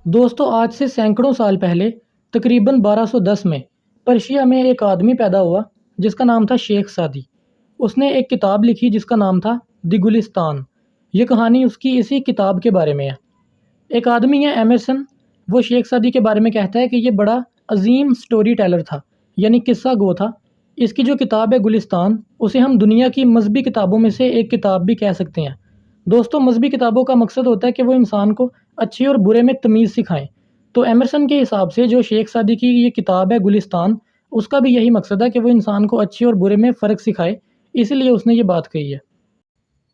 دوستو آج سے سینکڑوں سال پہلے تقریباً 1210 میں پرشیا میں ایک آدمی پیدا ہوا جس کا نام تھا شیخ سعدی۔ اس نے ایک کتاب لکھی جس کا نام تھا دی گلستان۔ یہ کہانی اس کی اسی کتاب کے بارے میں ہے۔ ایک آدمی ہے ایمرسن، وہ شیخ سعدی کے بارے میں کہتا ہے کہ یہ بڑا عظیم سٹوری ٹیلر تھا، یعنی قصہ گو تھا۔ اس کی جو کتاب ہے گلستان، اسے ہم دنیا کی مذہبی کتابوں میں سے ایک کتاب بھی کہہ سکتے ہیں۔ دوستوں مذہبی کتابوں کا مقصد ہوتا ہے کہ وہ انسان کو اچھے اور برے میں تمیز سکھائیں۔ تو ایمرسن کے حساب سے جو شیخ سعدی کی یہ کتاب ہے گلستان، اس کا بھی یہی مقصد ہے کہ وہ انسان کو اچھے اور برے میں فرق سکھائے، اسی لیے اس نے یہ بات کہی ہے۔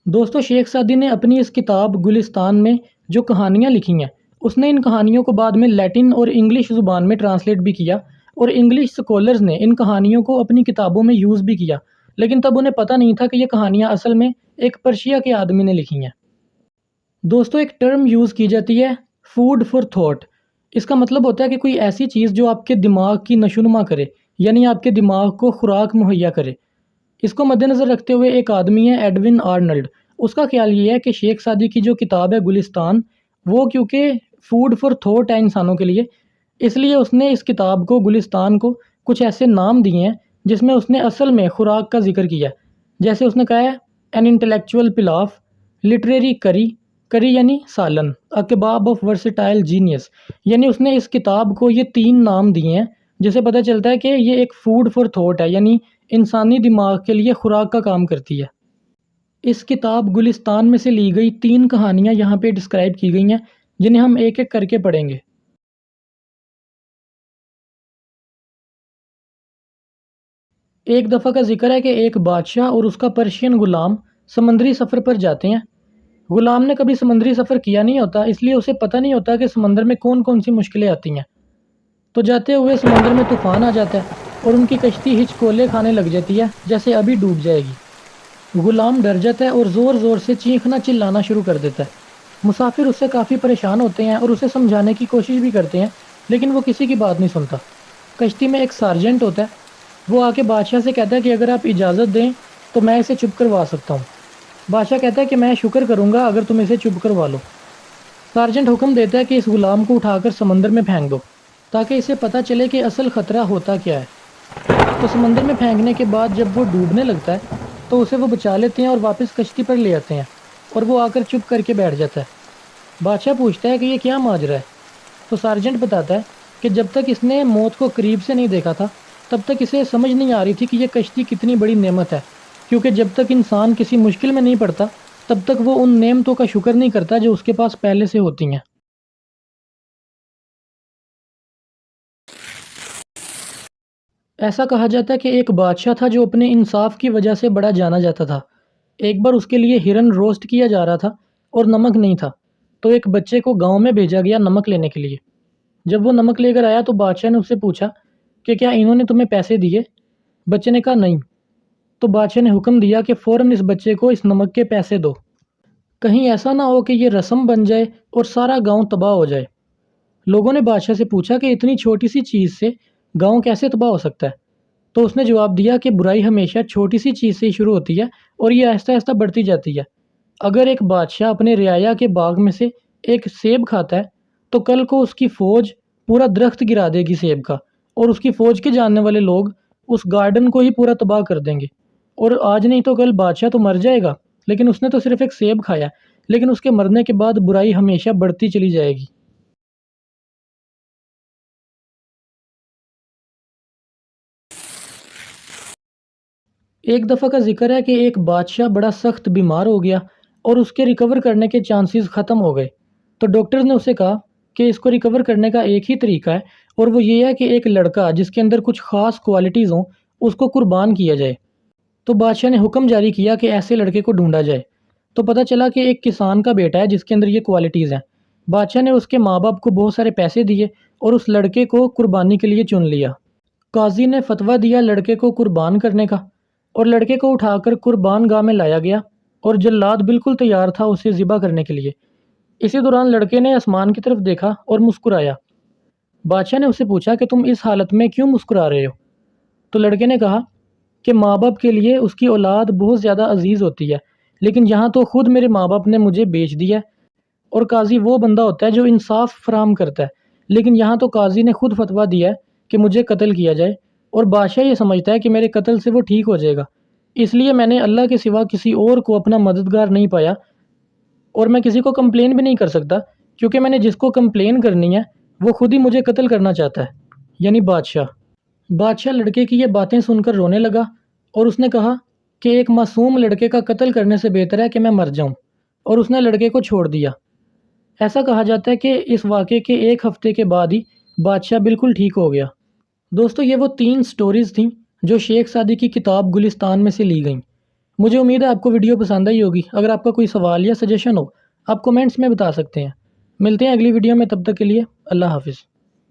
دوستو شیخ سعدی نے اپنی اس کتاب گلستان میں جو کہانیاں لکھی ہیں، اس نے ان کہانیوں کو بعد میں لیٹن اور انگلش زبان میں ٹرانسلیٹ بھی کیا، اور انگلش سکولرز نے ان کہانیوں کو اپنی کتابوں میں یوز بھی کیا، لیکن تب انہیں پتہ نہیں تھا کہ یہ کہانیاں اصل میں ایک پرشیا کے آدمی نے لکھی ہیں۔ دوستو ایک ٹرم یوز کی جاتی ہے فوڈ فار تھاٹ۔ اس کا مطلب ہوتا ہے کہ کوئی ایسی چیز جو آپ کے دماغ کی نشوونما کرے، یعنی آپ کے دماغ کو خوراک مہیا کرے۔ اس کو مد نظر رکھتے ہوئے ایک آدمی ہے ایڈون آرنلڈ، اس کا خیال یہ ہے کہ شیخ سعدی کی جو کتاب ہے گلستان، وہ کیونکہ فوڈ فار تھاٹ ہے انسانوں کے لیے، اس لیے اس نے اس کتاب کو گلستان کو کچھ ایسے نام دیے ہیں جس میں اس نے اصل میں خوراک کا ذکر کیا ہے۔ جیسے اس نے کہا ہے این انٹلیکچوئل پلاف، لٹریری کری، کری یعنی سالن، اے کباب آف ورسٹائل جینیس، یعنی اس نے اس کتاب کو یہ 3 نام دیے ہیں جسے پتہ چلتا ہے کہ یہ ایک فوڈ فار تھاٹ ہے، یعنی انسانی دماغ کے لیے خوراک کا کام کرتی ہے۔ اس کتاب گلستان میں سے لی گئی 3 کہانیاں یہاں پہ ڈسکرائب کی گئی ہیں، جنہیں ہم ایک ایک کر کے پڑھیں گے۔ ایک دفعہ کا ذکر ہے کہ ایک بادشاہ اور اس کا پرشین غلام سمندری سفر پر جاتے ہیں۔ غلام نے کبھی سمندری سفر کیا نہیں ہوتا، اس لیے اسے پتہ نہیں ہوتا کہ سمندر میں کون کون سی مشکلیں آتی ہیں۔ تو جاتے ہوئے سمندر میں طوفان آ جاتا ہے اور ان کی کشتی ہچکولے کھانے لگ جاتی ہے، جیسے ابھی ڈوب جائے گی۔ غلام ڈر جاتا ہے اور زور زور سے چیخنا چلانا شروع کر دیتا ہے۔ مسافر اس سے کافی پریشان ہوتے ہیں اور اسے سمجھانے کی کوشش بھی کرتے ہیں، لیکن وہ کسی کی بات نہیں سنتا۔ کشتی میں ایک سارجنٹ ہوتا ہے، وہ آ کے بادشاہ سے کہتا ہے کہ اگر آپ اجازت دیں تو میں اسے چپ کروا سکتا ہوں۔ بادشاہ کہتا ہے کہ میں شکر کروں گا اگر تم اسے چپ کروا لو۔ سارجنٹ حکم دیتا ہے کہ اس غلام کو اٹھا کر سمندر میں پھینک دو تاکہ اسے پتہ چلے کہ اصل خطرہ ہوتا کیا ہے۔ تو سمندر میں پھینکنے کے بعد جب وہ ڈوبنے لگتا ہے تو اسے وہ بچا لیتے ہیں اور واپس کشتی پر لے آتے ہیں، اور وہ آ کر چپ کر کے بیٹھ جاتا ہے۔ بادشاہ پوچھتا ہے کہ یہ کیا ماجرا ہے؟ تو سارجنٹ بتاتا ہے کہ جب تک اس نے موت کو قریب سے نہیں دیکھا تھا تب تک اسے سمجھ نہیں آ رہی تھی کہ یہ کشتی کتنی بڑی نعمت ہے، کیونکہ جب تک انسان کسی مشکل میں نہیں پڑتا تب تک وہ ان نعمتوں کا شکر نہیں کرتا جو اس کے پاس پہلے سے ہوتی ہیں۔ ایسا کہا جاتا ہے کہ ایک بادشاہ تھا جو اپنے انصاف کی وجہ سے بڑا جانا جاتا تھا۔ ایک بار اس کے لیے ہرن روسٹ کیا جا رہا تھا اور نمک نہیں تھا، تو ایک بچے کو گاؤں میں بھیجا گیا نمک لینے کے لیے۔ جب وہ نمک لے کر آیا تو بادشاہ نے اس سے پوچھا کہ کیا انہوں نے تمہیں پیسے دیے؟ بچے نے کہا نہیں۔ تو بادشاہ نے حکم دیا کہ فوراً اس بچے کو اس نمک کے پیسے دو، کہیں ایسا نہ ہو کہ یہ رسم بن جائے اور سارا گاؤں تباہ ہو جائے۔ لوگوں نے بادشاہ سے پوچھا کہ اتنی چھوٹی سی چیز سے گاؤں کیسے تباہ ہو سکتا ہے؟ تو اس نے جواب دیا کہ برائی ہمیشہ چھوٹی سی چیز سے ہی شروع ہوتی ہے اور یہ آہستہ آہستہ بڑھتی جاتی ہے۔ اگر ایک بادشاہ اپنے رعایا کے باغ میں سے ایک سیب کھاتا ہے تو کل کو اس کی فوج پورا درخت گرا دے گی سیب کا، اور اس کی فوج کے جاننے والے لوگ اس گارڈن کو ہی پورا تباہ کر دیں گے، اور آج نہیں تو کل بادشاہ تو مر جائے گا، لیکن اس نے تو صرف ایک سیب کھایا، لیکن اس کے مرنے کے بعد برائی ہمیشہ بڑھتی چلی جائے گی۔ ایک دفعہ کا ذکر ہے کہ ایک بادشاہ بڑا سخت بیمار ہو گیا اور اس کے ریکور کرنے کے چانسز ختم ہو گئے۔ تو ڈاکٹرز نے اسے کہا کہ اس کو ریکور کرنے کا ایک ہی طریقہ ہے، اور وہ یہ ہے کہ ایک لڑکا جس کے اندر کچھ خاص کوالٹیز ہوں اس کو قربان کیا جائے۔ تو بادشاہ نے حکم جاری کیا کہ ایسے لڑکے کو ڈھونڈا جائے۔ تو پتہ چلا کہ ایک کسان کا بیٹا ہے جس کے اندر یہ کوالٹیز ہیں۔ بادشاہ نے اس کے ماں باپ کو بہت سارے پیسے دیے اور اس لڑکے کو قربانی کے لیے چن لیا۔ قاضی نے فتویٰ دیا لڑکے کو قربان کرنے کا، اور لڑکے کو اٹھا کر قربان گاہ میں لایا گیا، اور جلاد بالکل تیار تھا اسے ذبح کرنے کے لیے۔ اسی دوران لڑکے نے آسمان کی طرف دیکھا اور مسکرایا۔ بادشاہ نے اس سے پوچھا کہ تم اس حالت میں کیوں مسکرا رہے ہو؟ تو لڑکے نے کہا کہ ماں باپ کے لیے اس کی اولاد بہت زیادہ عزیز ہوتی ہے، لیکن یہاں تو خود میرے ماں باپ نے مجھے بیچ دیا ہے، اور قاضی وہ بندہ ہوتا ہے جو انصاف فراہم کرتا ہے، لیکن یہاں تو قاضی نے خود فتویٰ دیا ہے کہ مجھے قتل کیا جائے، اور بادشاہ یہ سمجھتا ہے کہ میرے قتل سے وہ ٹھیک ہو جائے گا۔ اس لیے میں نے اللہ کے سوا کسی اور کو اپنا مددگار نہیں پایا، اور میں کسی کو کمپلین بھی نہیں کر سکتا، کیونکہ میں نے جس کو کمپلین کرنی ہے وہ خود ہی مجھے قتل کرنا چاہتا ہے، یعنی بادشاہ لڑکے کی یہ باتیں سن کر رونے لگا، اور اس نے کہا کہ ایک معصوم لڑکے کا قتل کرنے سے بہتر ہے کہ میں مر جاؤں، اور اس نے لڑکے کو چھوڑ دیا۔ ایسا کہا جاتا ہے کہ اس واقعے کے 1 ہفتے کے بعد ہی بادشاہ بالکل ٹھیک ہو گیا۔ دوستو، یہ وہ 3 سٹوریز تھیں جو شیخ سعدی کی کتاب گلستان میں سے لی گئیں۔ مجھے امید ہے آپ کو ویڈیو پسند آئی ہوگی۔ اگر آپ کا کوئی سوال یا سجیشن ہو، آپ کومنٹس میں بتا سکتے ہیں۔ ملتے ہیں اگلی ویڈیو میں، تب تک کے لیے اللہ حافظ۔